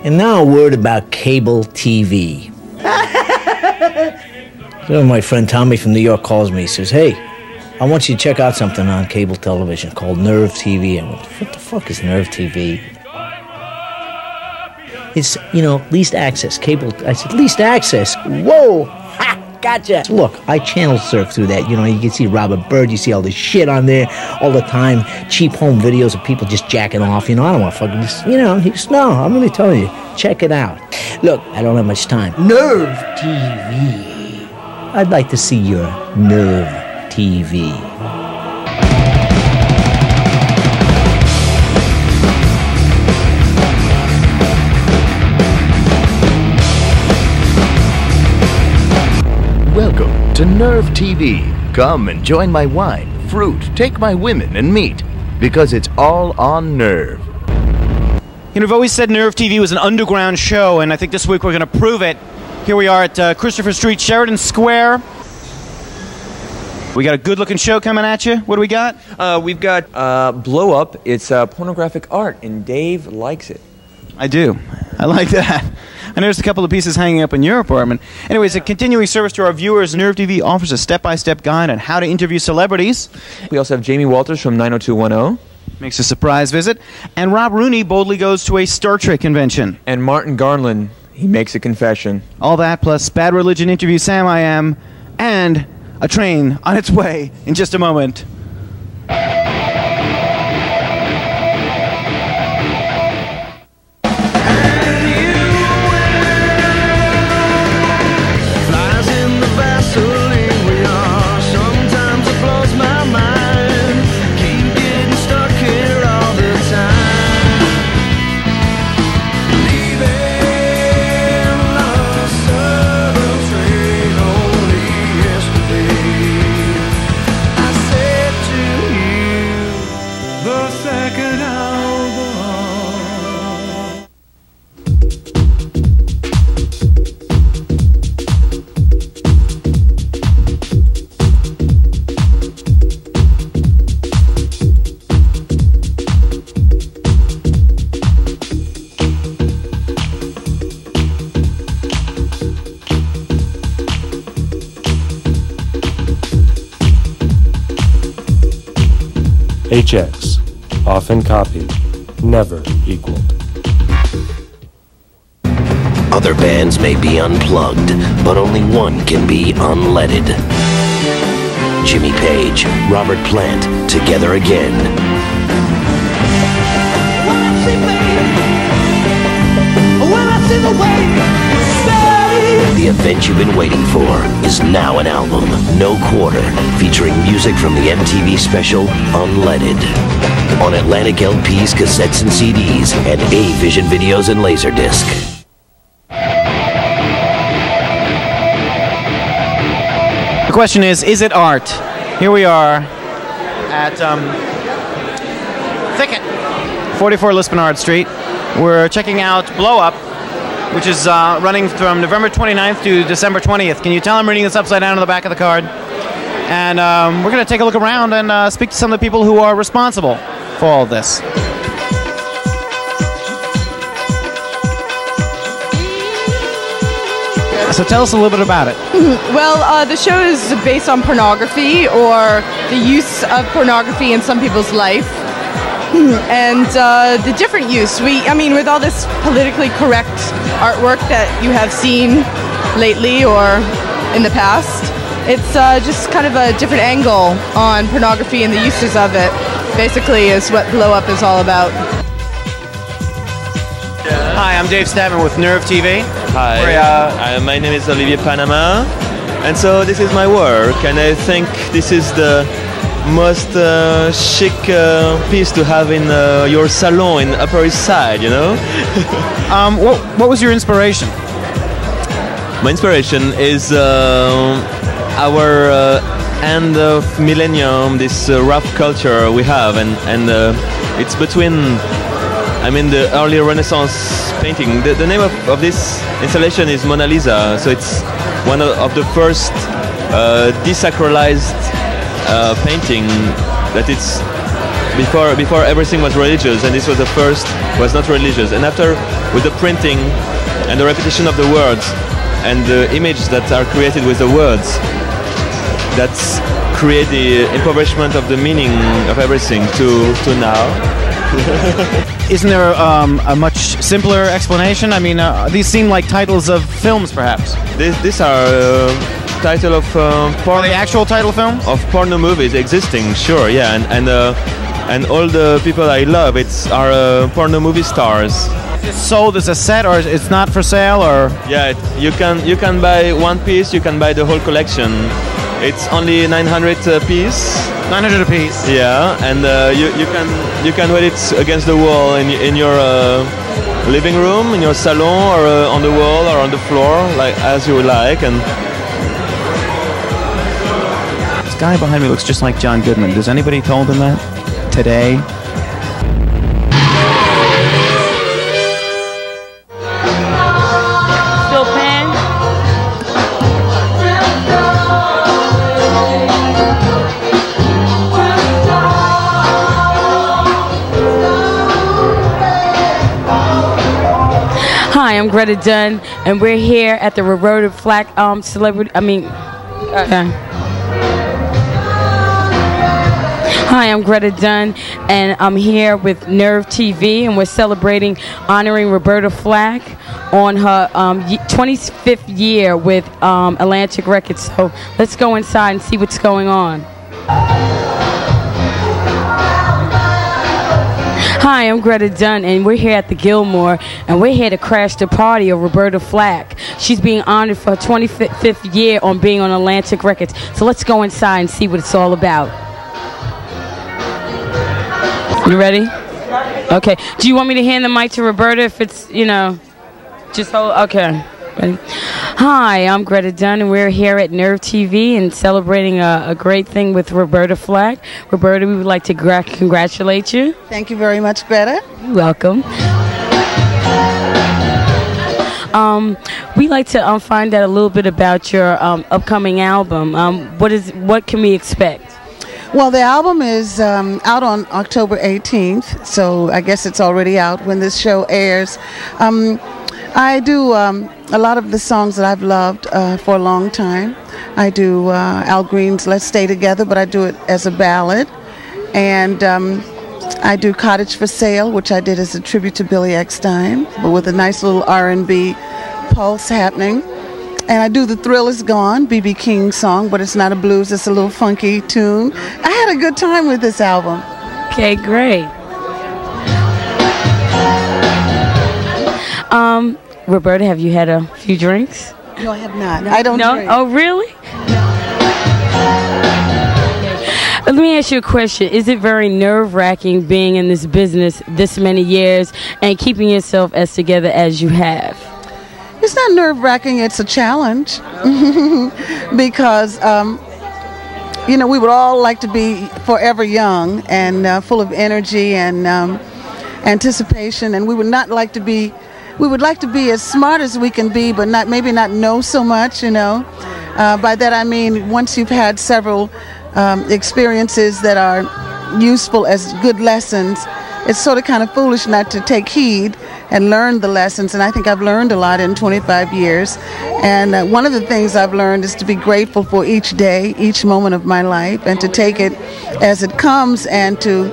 And now a word about cable TV. So my friend Tommy from New York calls me. He says, hey, I want you to check out something on cable television called NerveTV. I went, what the fuck is NerveTV? It's, you know, least access, cable. I said, least access? Whoa! Ha! Gotcha! So look, I channel surf through that. You know, you can see Robert Bird, you see all this shit on there all the time. Cheap home videos of people just jacking off. You know, I don't want to fucking just, you know, he goes, no, I'm really telling you, check it out. Look, I don't have much time. NerveTV. I'd like to see your NerveTV. Welcome to NerveTV. Come and join my wine, fruit, take my women and meat, because it's all on Nerve. You know, we've always said NerveTV was an underground show, and I think this week we're going to prove it. Here we are at Christopher Street, Sheridan Square. We got a good-looking show coming at you. What do we got? We've got Blow Up. It's pornographic art, and Dave likes it. I do. I like that. I noticed a couple of pieces hanging up in your apartment. Anyways, a continuing service to our viewers, NerveTV offers a step-by-step guide on how to interview celebrities. We also have Jamie Walters from 90210. Makes a surprise visit. And Rob Rooney boldly goes to a Star Trek convention. And Martin Garland, he makes a confession. All that plus Bad Religion interview Sam I Am, and a train on its way in just a moment. HX, often copied, never equaled. Other bands may be unplugged, but only one can be unleaded. Jimmy Page, Robert Plant, together again. The event you've been waiting for is now an album, No Quarter, featuring music from the MTV special Unleaded. On Atlantic LPs, cassettes, and CDs, and A-Vision videos and Laserdisc. The question is it art? Here we are at Thicket, 44 Lispenard Street. We're checking out Blow Up, which is running from November 29th to December 20th. Can you tell I'm reading this upside down on the back of the card? And we're going to take a look around and speak to some of the people who are responsible for all of this. So tell us a little bit about it. Well, the show is based on pornography, or the use of pornography in some people's life. And the different use. I mean, with all this politically correct artwork that you have seen lately or in the past, it's just kind of a different angle on pornography and the uses of it, basically, is what Blow Up is all about. Hi, I'm Dave Stavin with NerveTV. Hi, my name is Olivier Panama, and so this is my work, and I think this is the most chic piece to have in your salon in Upper East Side, you know? What was your inspiration? My inspiration is our end of millennium, this rough culture we have, and it's between, I mean, the early Renaissance painting. The name of this installation is Mona Lisa, so it's one of the first desacralized painting that it's before everything was religious, and this was the first was not religious. And after, with the printing and the repetition of the words and the images that are created with the words, that's create the impoverishment of the meaning of everything to now. Isn't there a much simpler explanation? I mean, these seem like titles of films, perhaps. These are title of porn. The actual title film of porno movies existing, sure, yeah, and all the people I love, are porno movie stars. Is it sold as a set, or it's not for sale, or? Yeah, you can buy one piece, you can buy the whole collection. It's only 900 piece. 900 a piece. Yeah, and you can wear it against the wall in your living room, in your salon, or on the wall, or on the floor, like as you like. And this guy behind me looks just like John Goodman. Does anybody told him that today? Hi, I'm Greta Dunn, and we're here at the Roberta Flack celebrity. Hi, I'm Greta Dunn, and I'm here with NerveTV, and we're celebrating honoring Roberta Flack on her 25th year with Atlantic Records. So let's go inside and see what's going on. Hi, I'm Greta Dunn, and we're here at the Gilmore, and we're here to crash the party of Roberta Flack. She's being honored for her 25th year on being on Atlantic Records. So let's go inside and see what it's all about. You ready? Okay. Do you want me to hand the mic to Roberta if it's, you know, just hold? Okay. Ready? Hi, I'm Greta Dunn, and we're here at NerveTV and celebrating a great thing with Roberta Flack. Roberta, we would like to congratulate you. Thank you very much, Greta. You're welcome. We'd like to find out a little bit about your upcoming album. What can we expect? Well, the album is out on October 18th, so I guess it's already out when this show airs. I do a lot of the songs that I've loved for a long time. I do Al Green's Let's Stay Together, but I do it as a ballad. And I do Cottage for Sale, which I did as a tribute to Billy Eckstine, but with a nice little R&B pulse happening. And I do The Thrill Is Gone, B.B. King song, but it's not a blues, it's a little funky tune. I had a good time with this album. Okay, great. Roberta, have you had a few drinks? No, I have not. I don't drink. Oh, really? Let me ask you a question. Is it very nerve-wracking being in this business this many years and keeping yourself as together as you have? It's not nerve-wracking. It's a challenge because, you know, we would all like to be forever young and full of energy and anticipation, and we would not like to be. We would like to be as smart as we can be, but maybe not know so much, you know. By that I mean, once you've had several experiences that are useful as good lessons, it's sort of kind of foolish not to take heed and learn the lessons. And I think I've learned a lot in 25 years. And one of the things I've learned is to be grateful for each day, each moment of my life, and to take it as it comes and to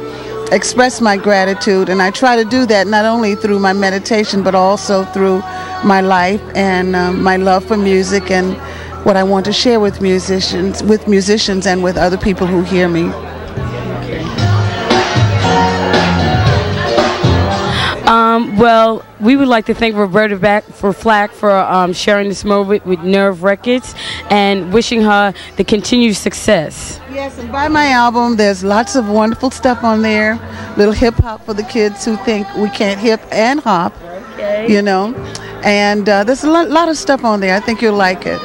express my gratitude. And I try to do that not only through my meditation, but also through my life and my love for music and what I want to share with musicians and with other people who hear me. Well, we would like to thank Roberta Flack for sharing this moment with Nerve Records and wishing her the continued success. Yes, and buy my album. There's lots of wonderful stuff on there. Little hip-hop for the kids who think we can't hip and hop, you know. And there's a lot of stuff on there. I think you'll like it.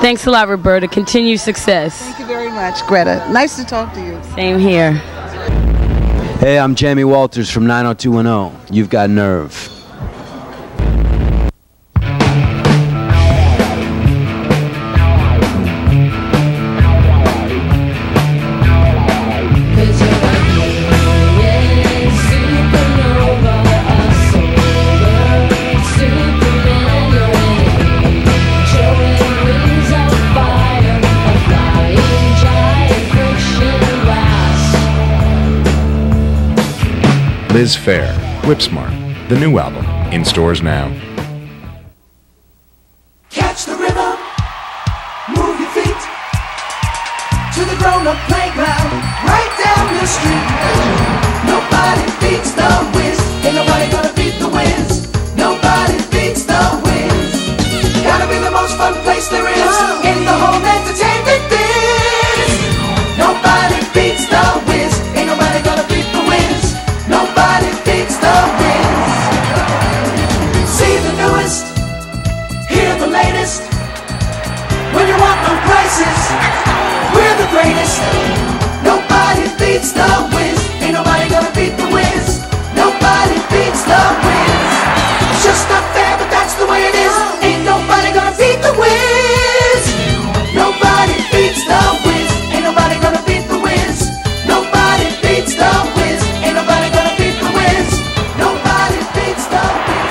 Thanks a lot, Roberta. Continued success. Thank you very much, Greta. Nice to talk to you. Same here. Hey, I'm Jamie Walters from 90210. You've got nerve. Liz Phair, Whipsmart, the new album, in stores now. Catch the rhythm, move your feet to the grown-up playground, right down the street. Nobody beats the Wiz, ain't nobody gonna beat the Wiz. Nobody beats the Wiz. Gotta be the most fun place there is in the whole entertainment biz. Nobody beats the Wiz, ain't nobody gonna beat the Wiz. Nobody beats the Wiz. See the newest, hear the latest. When you want no prices, we're the greatest. Nobody beats the Wiz, ain't nobody gonna beat the Wiz. Nobody beats the Wiz. It's just not fair, but that's the way it is. Ain't nobody gonna beat the Wiz. Nobody beats the Wiz, ain't nobody gonna beat the Wiz. Nobody beats the Wiz, ain't nobody gonna beat the Wiz. Nobody beats the Wiz.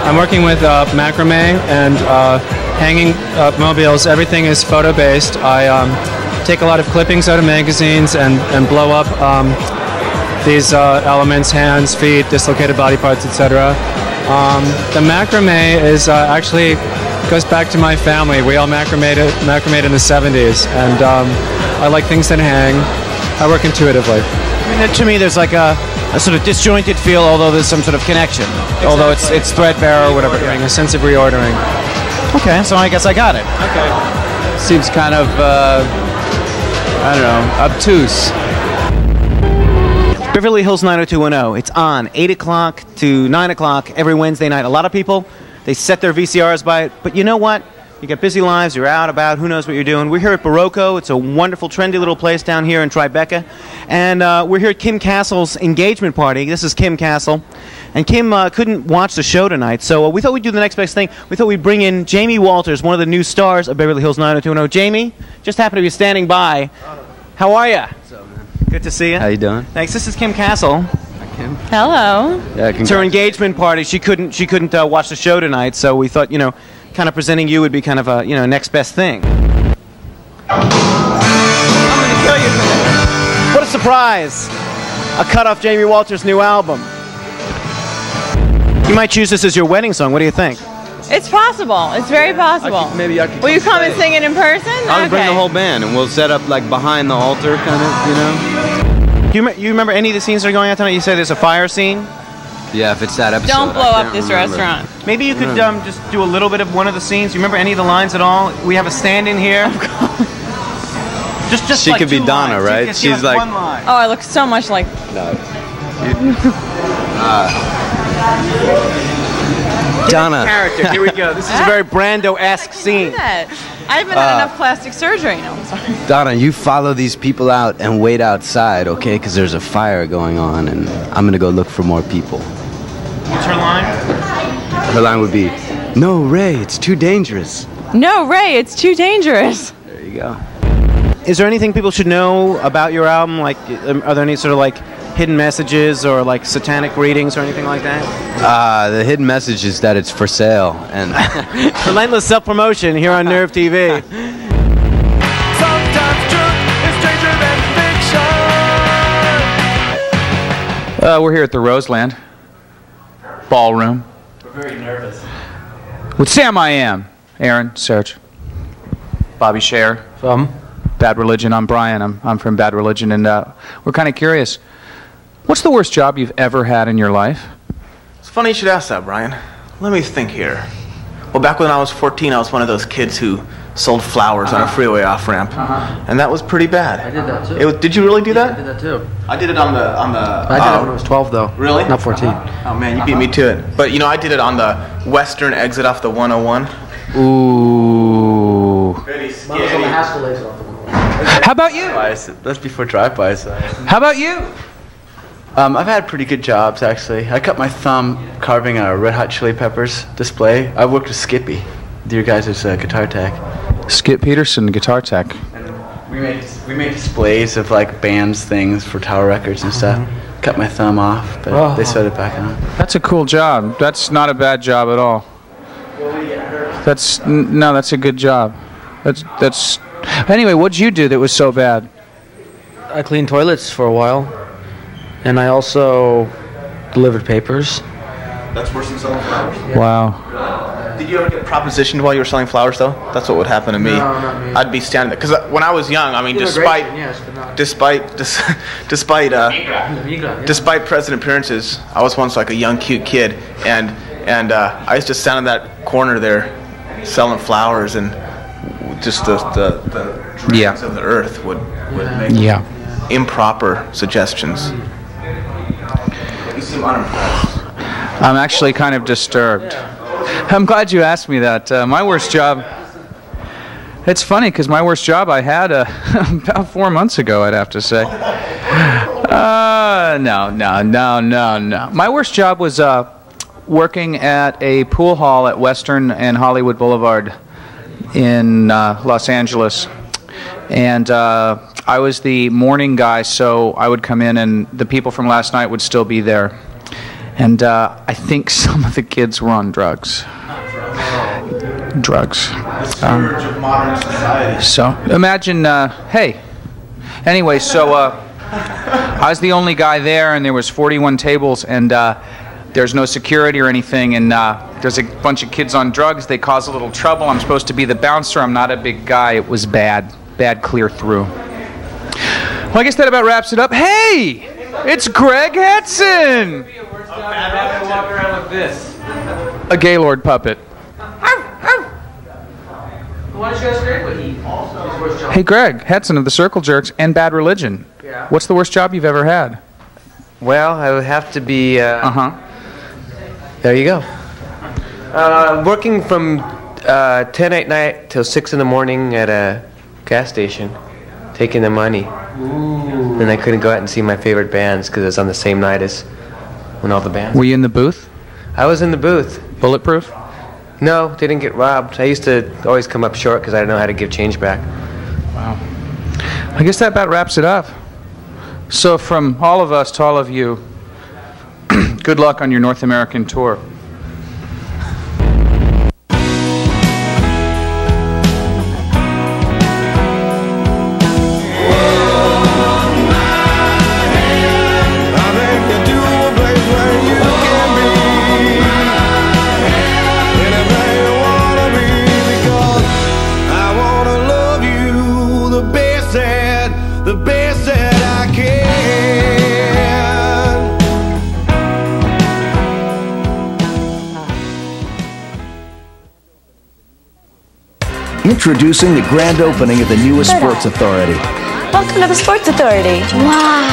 I'm working with macrame and hanging mobiles. Everything is photo-based. I take a lot of clippings out of magazines and blow up these elements, hands, feet, dislocated body parts, etc. The macrame is actually goes back to my family. We all macrame in the 70s, and I like things that hang. I work intuitively. I mean, to me, there's like a sort of disjointed feel, although there's some sort of connection. Exactly. Although it's threadbare or whatever. A sense of reordering. Okay, so I guess I got it. Okay. Seems kind of, I don't know, obtuse. Beverly Hills 90210. It's on 8 o'clock to 9 o'clock every Wednesday night. A lot of people, they set their VCRs by it, but you know what? You got busy lives, you're out about, who knows what you're doing. We're here at Barocco. It's a wonderful, trendy little place down here in Tribeca. And we're here at Kim Castle's engagement party. This is Kim Castle. And Kim couldn't watch the show tonight, so we thought we'd do the next best thing. We thought we'd bring in Jamie Walters, one of the new stars of Beverly Hills 90210. Jamie, just happened to be standing by. How are you? What's up, man? Good to see you. How you doing? Thanks. This is Kim Castle. Kim. Hello. Yeah, it's her engagement party. She couldn't watch the show tonight, so we thought, you know, kind of presenting you would be kind of a, you know, next best thing. I'm going to kill you today. What a surprise! A cut off Jamie Walters' new album. You might choose this as your wedding song. What do you think? It's possible. It's very possible. Maybe I could. Will you come and sing it in person? I'll bring the whole band, and we'll set up like behind the altar, kind of, you know. Do you remember any of the scenes that are going on tonight? You said there's a fire scene. Yeah, if it's that episode. Don't blow up this restaurant. Maybe you could just do a little bit of one of the scenes. You remember any of the lines at all? We have a stand-in here. Just she like could be Donna, lines. right? She's like one line. Oh, I look so much like. No. Donna. Character. Here we go. This is a very Brando-esque scene. I haven't had enough plastic surgery. No, I'm sorry. Donna, you follow these people out and wait outside, okay? Because there's a fire going on, and I'm gonna go look for more people. What's her line? Her line would be, "No, Ray, it's too dangerous." No, Ray, it's too dangerous. There you go. Is there anything people should know about your album? Like, are there any sort of like hidden messages or like satanic readings or anything like that? The hidden message is that it's for sale, and relentless self-promotion here on NerveTV. Sometimes truth is stranger than fiction. We're here at the Roseland Ballroom. We're very nervous. With Sam I Am, Aaron, Serge, Bobby Scher from Bad Religion. I'm Brian. I'm from Bad Religion, and we're kind of curious. What's the worst job you've ever had in your life? It's funny you should ask that, Brian. Let me think here. Well, back when I was 14, I was one of those kids who sold flowers on a freeway off-ramp, and that was pretty bad. I did that too. Did you really do that? I did that too. I did it on the. I did it when I was 12, though. Really? Not 14. Oh man, you beat me to it. But you know, I did it on the western exit off the 101. Ooh. Very Mine was on the Haskell exit off the 101. How about you? That's before drive-bys. How about you? I've had pretty good jobs, actually. I cut my thumb carving a Red Hot Chili Peppers display. I worked with Skippy, your guys' guitar tech. Skip Peterson, guitar tech. We made displays of like bands things for Tower Records and stuff. Cut my thumb off, but they sewed it back on. That's a cool job. That's not a bad job at all. That's a good job. That's. Anyway, what'd you do that was so bad? I cleaned toilets for a while, and I also delivered papers. That's worse than selling flowers. Wow. Did you ever get propositioned while you were selling flowers, though? That's what would happen to me. No, not me. I'd be standing there because when I was young, I mean, despite President appearances, I was once like a young, cute kid, and I used to stand in that corner there, selling flowers, and just the dregs of the earth would make improper suggestions. You seem unimpressed. I'm actually kind of disturbed. I'm glad you asked me that. My worst job, it's funny because my worst job I had about 4 months ago, I'd have to say. No. My worst job was working at a pool hall at Western and Hollywood Boulevard in Los Angeles. And I was the morning guy, so I would come in and the people from last night would still be there. And I think some of the kids were on drugs. Drugs. The scourge of modern society. So imagine, hey. Anyway, so I was the only guy there, and there was 41 tables, and there's no security or anything, and there's a bunch of kids on drugs. They cause a little trouble. I'm supposed to be the bouncer. I'm not a big guy. It was bad clear through. Well, I guess that about wraps it up. Hey, it's Greg Hetson. A Gaylord puppet. Hey, Greg Hetson of the Circle Jerks and Bad Religion. Yeah. What's the worst job you've ever had? Well, I would have to be. There you go. Working from 10 at night till 6 in the morning at a gas station, taking the money. Ooh. And I couldn't go out and see my favorite bands because it's on the same night as when all the bands. Were you in the booth? I was in the booth. Bulletproof? No, didn't get robbed. I used to always come up short because I didn't know how to give change back. Wow. I guess that about wraps it up. So from all of us to all of you, good luck on your North American tour. Introducing the grand opening of the newest Sports Authority. Welcome to the Sports Authority. Wow.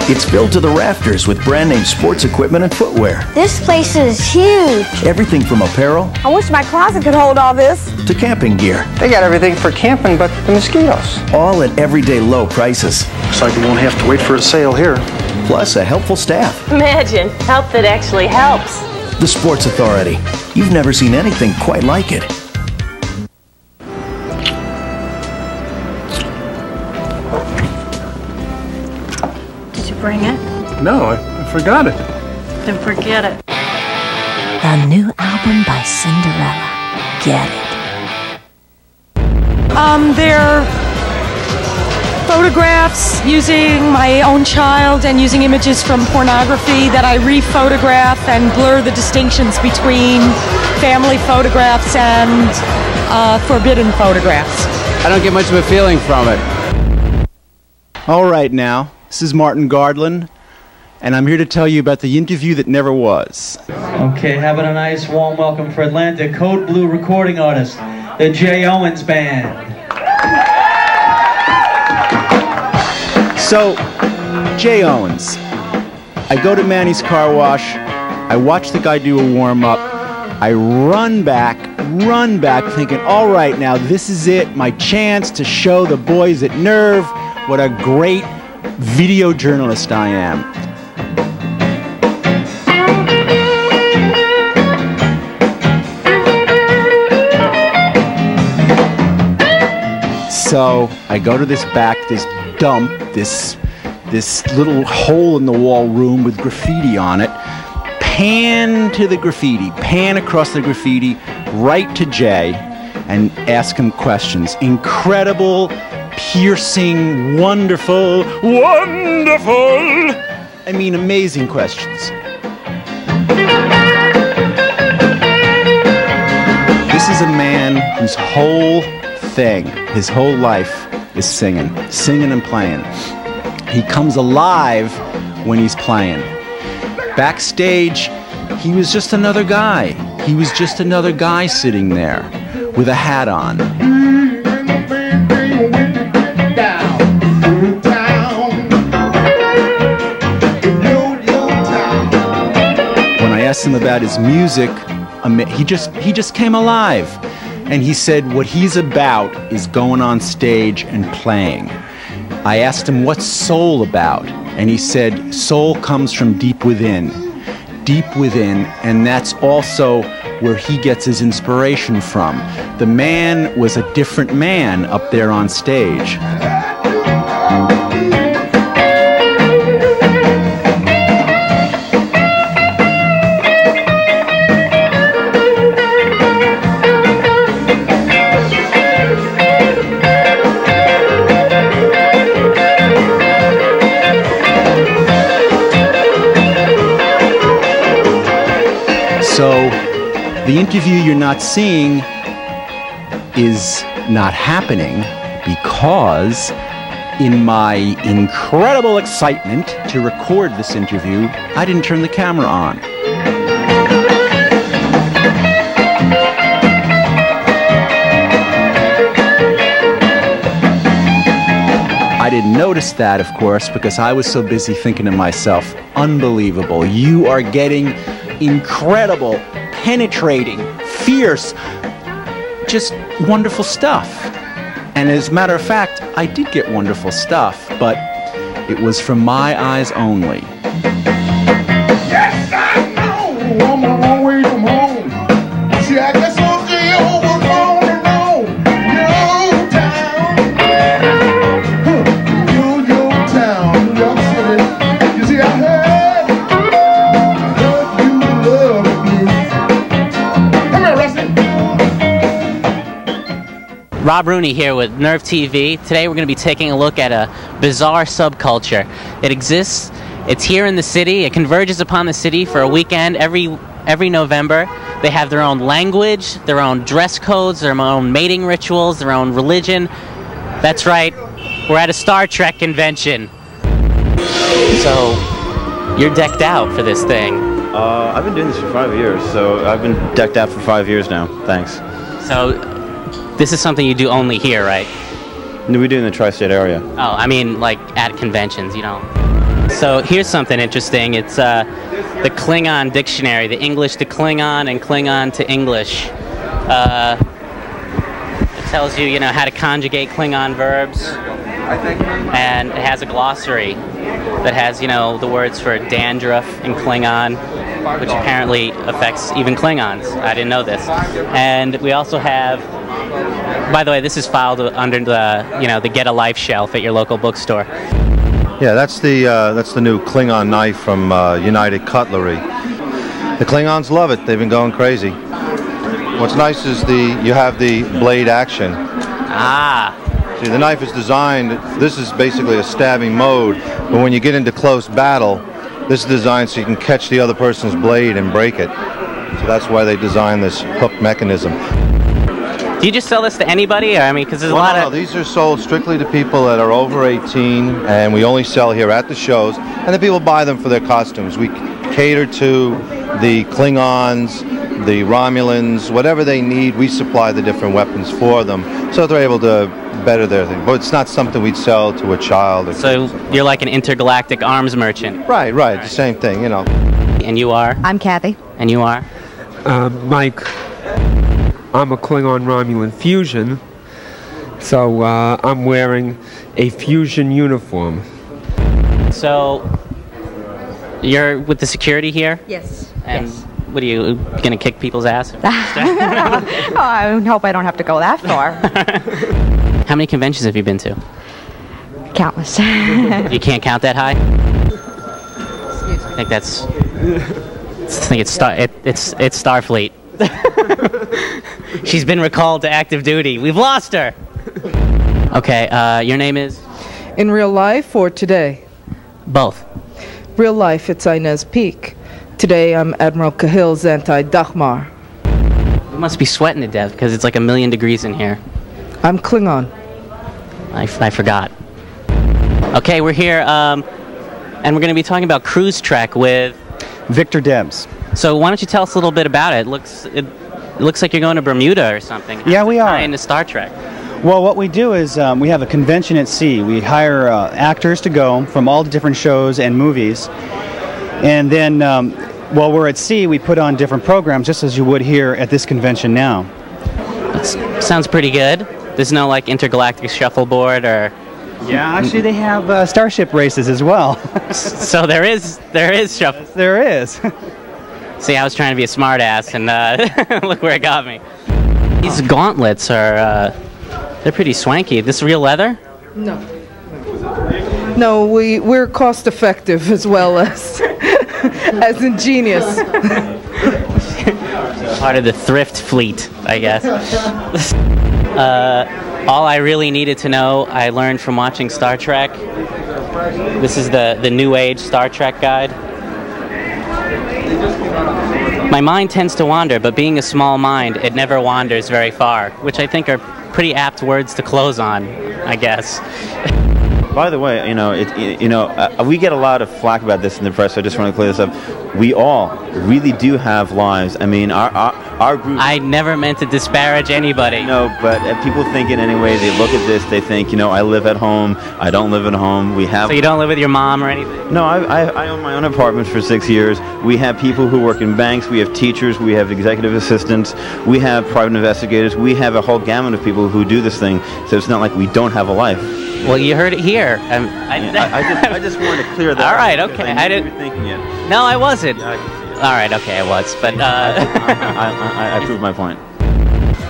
It's filled to the rafters with brand name sports equipment and footwear. This place is huge. Everything from apparel. I wish my closet could hold all this. To camping gear. They got everything for camping but the mosquitoes. All at everyday low prices. Looks like we won't have to wait for a sale here. Plus a helpful staff. Imagine, help that actually helps. The Sports Authority. You've never seen anything quite like it. Bring it? No, I forgot it. Then forget it. The new album by Cinderella. Get it. They're photographs using my own child and using images from pornography that I re-photograph and blur the distinctions between family photographs and forbidden photographs. I don't get much of a feeling from it. All right now. This is Martin Gardlin, and I'm here to tell you about the interview that never was. Okay, having a nice warm welcome for Atlanta Code Blue recording artist, the Jay Owens Band. So, Jay Owens. I go to Manny's car wash, I watch the guy do a warm-up, I run back, run back thinking, all right, now this is it, my chance to show the boys at Nerve what a great video journalist I am. So I go to this dump, this little hole in the wall room with graffiti on it, pan to the graffiti, pan across the graffiti, right to Jay, and ask him questions. Incredible, piercing, wonderful, I mean, amazing questions. This is a man whose whole thing, his whole life, is singing and playing. He comes alive when he's playing. Backstage, he was just another guy. He was just another guy sitting there with a hat on. When I asked him about his music, he just came alive. And he said what he's about is going on stage and playing. I asked him, what's soul about? And he said, soul comes from deep within, and that's also where he gets his inspiration from. The man was a different man up there on stage. So, the interview you're not seeing is not happening because in my incredible excitement to record this interview, I didn't turn the camera on. I didn't notice that, of course, because I was so busy thinking to myself, unbelievable, you are getting incredible, penetrating, fierce, just wonderful stuff. And as a matter of fact, I did get wonderful stuff, but it was from my eyes only. Yes, I know I'm a long way from home. See, I guess I'll stay over long and long. Your town, your town, New York City. You see, I heard Rob Rooney here with NerveTV. Today we're going to be taking a look at a bizarre subculture. It exists, it's here in the city, it converges upon the city for a weekend every November. They have their own language, their own dress codes, their own mating rituals, their own religion. That's right, we're at a Star Trek convention. So, you're decked out for this thing. I've been doing this for 5 years, so I've been decked out for 5 years now. Thanks. So, this is something you do only here, right? No, we do in the tri-state area. Oh, I mean, like at conventions, you know. So here's something interesting. It's the Klingon dictionary, the English to Klingon and Klingon to English. It tells you, you know, how to conjugate Klingon verbs, and it has a glossary that has, you know, the words for dandruff in Klingon, which apparently affects even Klingons. I didn't know this. And we also have, by the way, this is filed under the, you know, the Get a Life shelf at your local bookstore. Yeah, that's the new Klingon knife from United Cutlery. The Klingons love it. They've been going crazy. What's nice is you have the blade action. Ah. See, the knife is designed, this is basically a stabbing mode, but when you get into close battle, this is designed so you can catch the other person's blade and break it. So that's why they designed this hook mechanism. Do you just sell this to anybody? Or, I mean, because there's a lot of... No, these are sold strictly to people that are over 18, and we only sell here at the shows, and the people buy them for their costumes. We cater to the Klingons, the Romulans, whatever they need, we supply the different weapons for them, so they're able to better their thing. But it's not something we'd sell to a child. Or so you're like an intergalactic arms merchant. Right, the same thing, you know. And you are? I'm Kathy. And you are? Mike. I'm a Klingon Romulan fusion, so I'm wearing a fusion uniform. So, you're with the security here? Yes. And yes. what are you gonna kick people's ass? Oh, I hope I don't have to go that far. How many conventions have you been to? Countless. You can't count that high? I think that's. I think it's Starfleet. She's been recalled to active duty. We've lost her. Okay, your name is? In real life or today? Both. Real life, it's Inez Peak. Today, I'm Admiral Cahil Zantai Dakhmar. You must be sweating to death because it's like 1,000,000 degrees in here. I'm Klingon. I forgot. Okay, we're here, and we're going to be talking about Cruise Trek with Victor Debs. So why don't you tell us a little bit about it? It looks like you're going to Bermuda or something. Yeah, we are. Into Star Trek. Well, what we do is we have a convention at sea. We hire actors to go from all the different shows and movies. And then while we're at sea, we put on different programs just as you would here at this convention now. That sounds pretty good. There's no like intergalactic shuffleboard or... Yeah, actually they have starship races as well. So there is shuffle. Yes, there is. See, I was trying to be a smart ass and look where it got me. These gauntlets are, they're pretty swanky. This real leather? No. No, we're cost effective as well as as ingenious. Part of the thrift fleet, I guess. All I really needed to know, I learned from watching Star Trek. This is the New Age Star Trek guide. My mind tends to wander, but being a small mind, it never wanders very far, which I think are pretty apt words to close on, I guess. By the way, we get a lot of flack about this in the press, so I just want to clear this up. We all really do have lives. I mean, our group... I never meant to disparage anybody. No, but people think it anyway. They look at this, they think, I live at home, I don't live at home. We have... So you don't live with your mom or anything? No, I own my own apartment for 6 years. We have people who work in banks, we have teachers, we have executive assistants, we have private investigators, we have a whole gamut of people who do this thing, so it's not like we don't have a life. Well, you heard it here. I just wanted to clear that. All right, okay. I didn't. You were thinking it. No, I wasn't. Yeah, I can see it. All right, okay, I was, but I proved my point.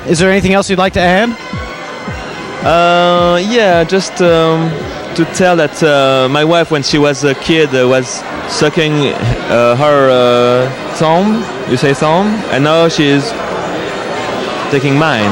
Is there anything else you'd like to add? Yeah, just to tell that my wife, when she was a kid, was sucking her thumb. You say thumb, and now she's taking mine.